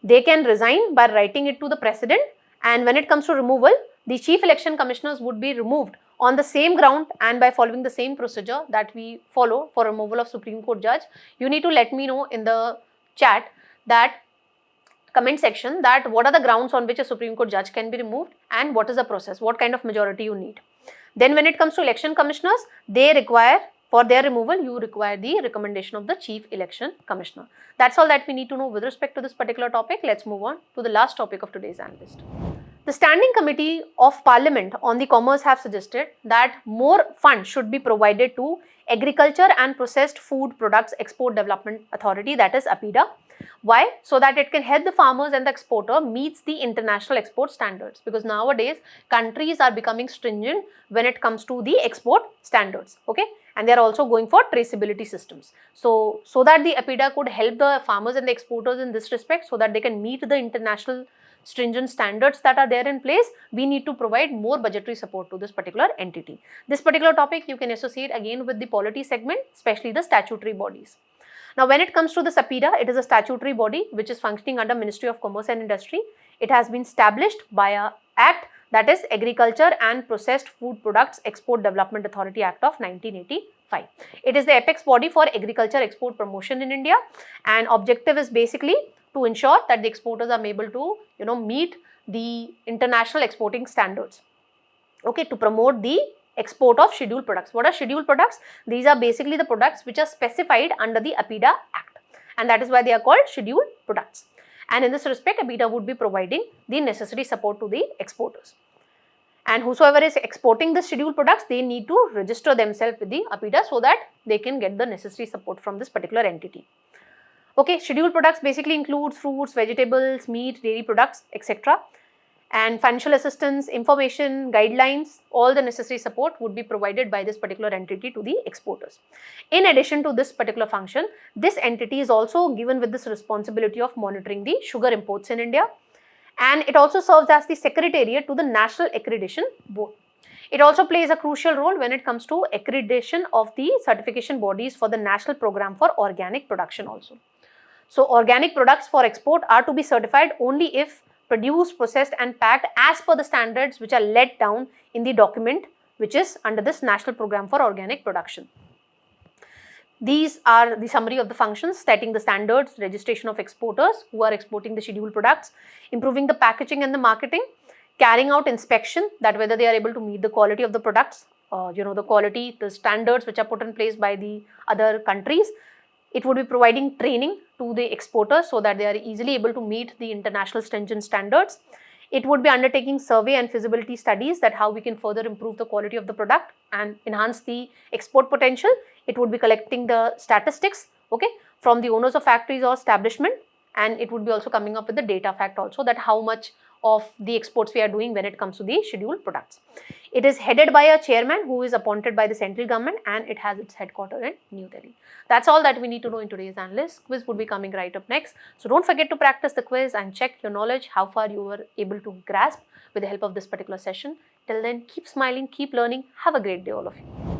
they can resign by writing it to the president, and when it comes to removal, the chief election commissioners would be removed on the same ground and by following the same procedure that we follow for removal of Supreme Court judge. You need to let me know in the chat, that comment section, that what are the grounds on which a Supreme Court judge can be removed and what is the process, what kind of majority you need. Then when it comes to election commissioners, they require, for their removal, you require the recommendation of the chief election commissioner. That's all that we need to know with respect to this particular topic. Let's move on to the last topic of today's analyst. The Standing Committee of Parliament on the Commerce have suggested that more funds should be provided to Agriculture and Processed Food Products Export Development Authority, that is APEDA. Why? So that it can help the farmers and the exporter meets the international export standards, because nowadays countries are becoming stringent when it comes to the export standards, okay, and they are also going for traceability systems. So that the APEDA could help the farmers and the exporters in this respect, so that they can meet the international stringent standards that are there in place, we need to provide more budgetary support to this particular entity. This particular topic you can associate again with the polity segment, especially the statutory bodies. Now, when it comes to this APEDA, it is a statutory body which is functioning under Ministry of Commerce and Industry. It has been established by an act, that is Agriculture and Processed Food Products Export Development Authority Act of 1985. It is the apex body for agriculture export promotion in India, and objective is basically to ensure that the exporters are able to meet the international exporting standards, okay, to promote the export of scheduled products. What are scheduled products? These are basically the products which are specified under the APEDA Act, and that is why they are called scheduled products. And in this respect, APEDA would be providing the necessary support to the exporters. And whosoever is exporting the scheduled products, they need to register themselves with the APEDA so that they can get the necessary support from this particular entity. Okay, scheduled products basically includes fruits, vegetables, meat, dairy products, etc. And financial assistance, information, guidelines, all the necessary support would be provided by this particular entity to the exporters. In addition to this particular function, this entity is also given with this responsibility of monitoring the sugar imports in India, and it also serves as the secretariat to the National Accreditation Board. It also plays a crucial role when it comes to accreditation of the certification bodies for the National Program for Organic Production also. So, organic products for export are to be certified only if produced, processed and packed as per the standards which are laid down in the document which is under this National Program for Organic Production. These are the summary of the functions: setting the standards, registration of exporters who are exporting the scheduled products, improving the packaging and the marketing, carrying out inspection, that whether they are able to meet the quality of the products, the quality, the standards which are put in place by the other countries. It would be providing training to the exporters so that they are easily able to meet the international stringent standards. It would be undertaking survey and feasibility studies, that how we can further improve the quality of the product and enhance the export potential. It would be collecting the statistics, okay, from the owners of factories or establishment, and it would be also coming up with the data fact also, that how much of the exports we are doing when it comes to the scheduled products. It is headed by a chairman who is appointed by the central government, and it has its headquarters in New Delhi. That's all that we need to know in today's analyst. Quiz would be coming right up next. So don't forget to practice the quiz and check your knowledge, how far you were able to grasp with the help of this particular session. Till then, keep smiling, keep learning. Have a great day, all of you.